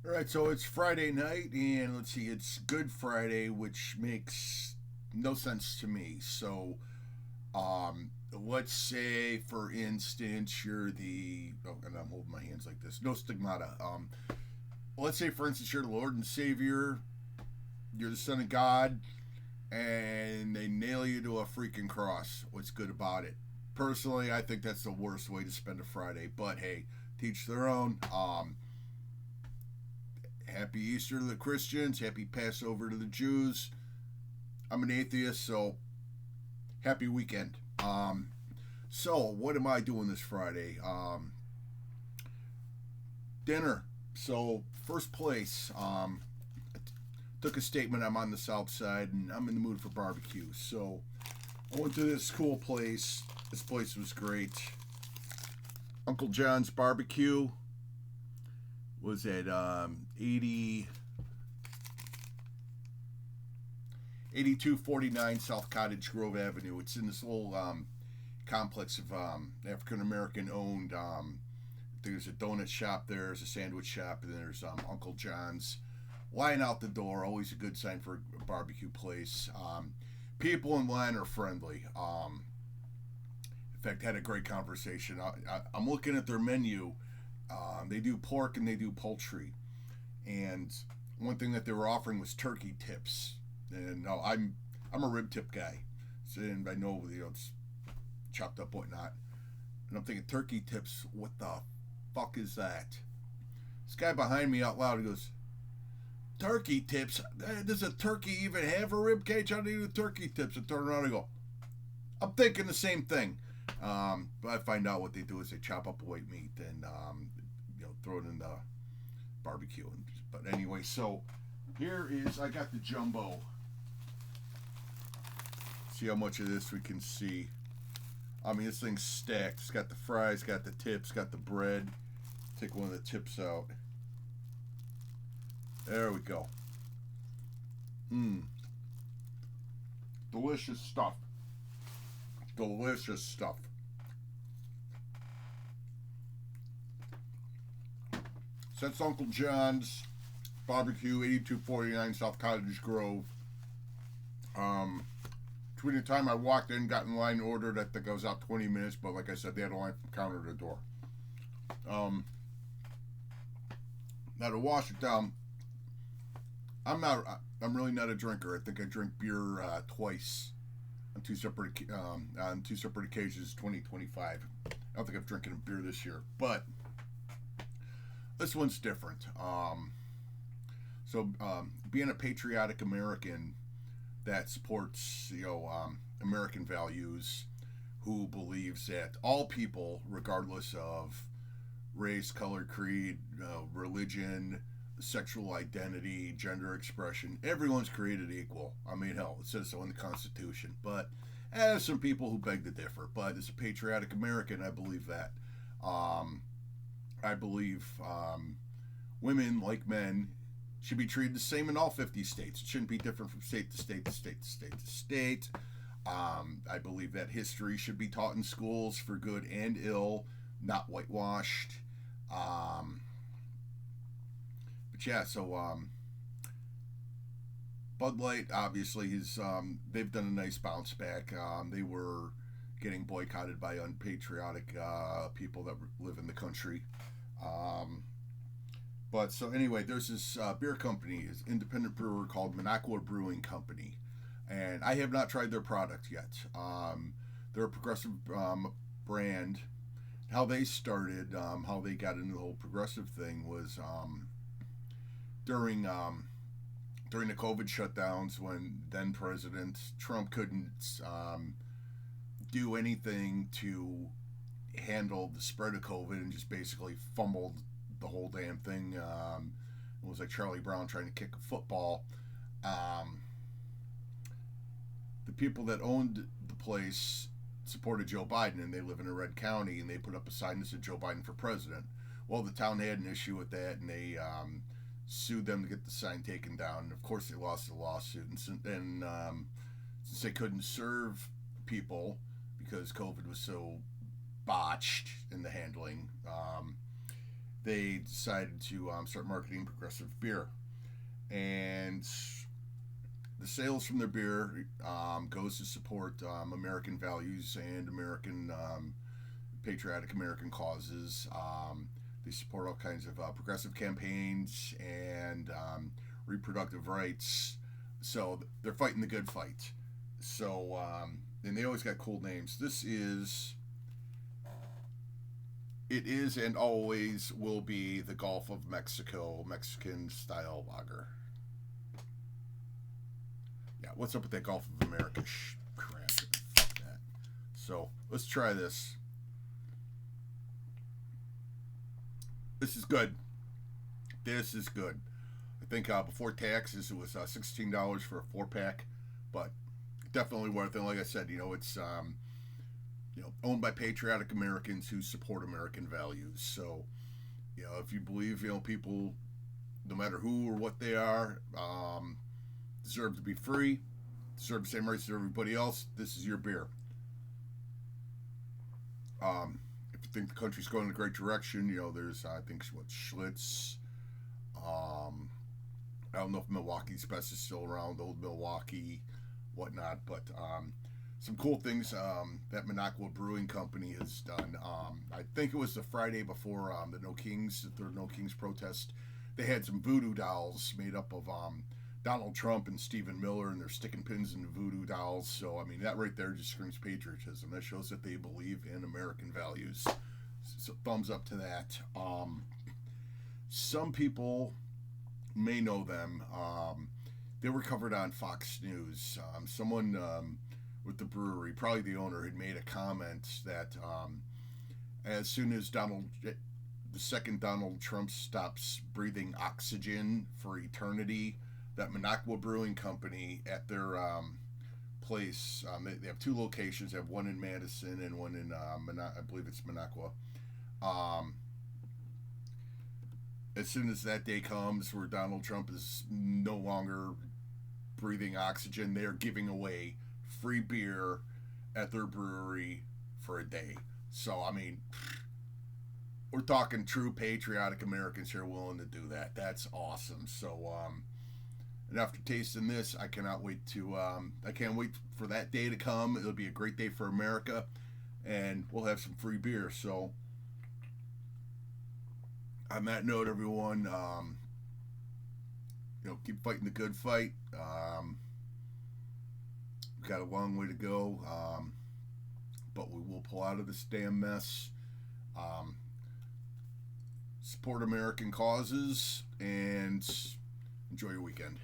All right, so it's Friday night, and let's see, it's Good Friday, which makes no sense to me. Let's say, for instance, you're the and I'm holding my hands like this, no stigmata. Let's say, for instance, you're the Lord and Savior, you're the Son of God, and they nail you to a freaking cross. What's good about it? Personally, I think that's the worst way to spend a Friday. But hey, teach their own. Happy Easter to the Christians. Happy Passover to the Jews. I'm an atheist, so happy weekend. So what am I doing this Friday? Dinner. So first place. Took a statement. I'm on the south side, and I'm in the mood for barbecue. So I went to this cool place. This place was great. Uncle John's Barbecue was at 8249 South Cottage Grove Avenue. It's in this little complex of African American owned. There's a donut shop there, there's a sandwich shop, and there's Uncle John's. Line out the door, always a good sign for a barbecue place. People in line are friendly. In fact, had a great conversation. I'm looking at their menu. They do pork and they do poultry, and one thing that they were offering was turkey tips. And no, I'm a rib tip guy, so, and I know it's chopped up whatnot. And I'm thinking turkey tips. What the fuck is that? This guy behind me out loud goes, "Turkey tips? Does a turkey even have a rib cage? How do you do turkey tips?" I turn around and go, "I'm thinking the same thing." But I find out what they do is they chop up white meat and throw it in the barbecue. But anyway, so here is, I got the jumbo. See how much of this we can see. I mean, this thing's stacked. It's got the fries, got the tips, got the bread. Take one of the tips out. There we go. Delicious stuff. Delicious stuff. So that's Uncle John's Barbecue, 8249 South Cottage Grove. Between the time I walked in, got in line, ordered, I think I was out 20 minutes, but like I said, they had a line from counter to door. Now to wash it down, I'm really not a drinker. I think I drink beer twice on two separate occasions, 2025. I don't think I've drinking a beer this year, but this one's different. Being a patriotic American that supports American values, who believes that all people, regardless of race, color, creed, religion, sexual identity, gender expression, everyone's created equal. I mean, hell, it says so in the Constitution. But there's some people who beg to differ. But as a patriotic American, I believe that. I believe women, like men, should be treated the same in all 50 states. It shouldn't be different from state to state to state to state to state. I believe that history should be taught in schools for good and ill, not whitewashed. But yeah, so Bud Light, obviously, they've done a nice bounce back. They were getting boycotted by unpatriotic people that live in the country. But so anyway, there's this beer company, this independent brewer called Minocqua Brewing Company, and I have not tried their product yet. They're a progressive brand. How they started, how they got into the whole progressive thing was during during the COVID shutdowns, when then President Trump couldn't do anything to handle the spread of COVID and just basically fumbled the whole damn thing. It was like Charlie Brown trying to kick a football. The people that owned the place supported Joe Biden, and they live in a red county, and they put up a sign that said Joe Biden for president. Well, the town had an issue with that, and they sued them to get the sign taken down. And of course, they lost the lawsuit, and since they couldn't serve people because COVID was so botched in the handling, they decided to start marketing progressive beer, and the sales from their beer goes to support American values and American patriotic American causes. They support all kinds of progressive campaigns and reproductive rights. So they're fighting the good fight. So and they always got cool names. It is and always will be the Gulf of Mexico Mexican style lager. Yeah, what's up with that Gulf of America crap? Fuck that. So let's try this. This is good. This is good. I think before taxes it was $16 for a 4 pack, but definitely worth it. Like I said, it's owned by patriotic Americans who support American values. So if you believe people, no matter who or what they are, deserve to be free, deserve the same rights as everybody else, this is your beer. If you think the country's going in a great direction, there's I think Schlitz. I don't know if Milwaukee's Best is still around, old Milwaukee, whatnot, but some cool things that Minocqua Brewing Company has done. I think it was the Friday before the third No Kings protest. They had some voodoo dolls made up of Donald Trump and Stephen Miller, and they're sticking pins in the voodoo dolls. So, I mean, that right there just screams patriotism. That shows that they believe in American values. So, thumbs up to that. Some people may know them. They were covered on Fox News. Someone with the brewery, probably the owner, had made a comment that as soon as the second Donald Trump stops breathing oxygen for eternity, that Minocqua Brewing Company at their place, they have 2 locations. They have one in Madison and one in, I believe it's Minocqua. As soon as that day comes where Donald Trump is no longer breathing oxygen, they're giving away free beer at their brewery for a day. So, I mean, we're talking true patriotic Americans here willing to do that. That's awesome. So, and after tasting this, I can't wait for that day to come. It'll be a great day for America, and we'll have some free beer. So, on that note, everyone, keep fighting the good fight. We've got a long way to go, but we will pull out of this damn mess. Support American causes and enjoy your weekend.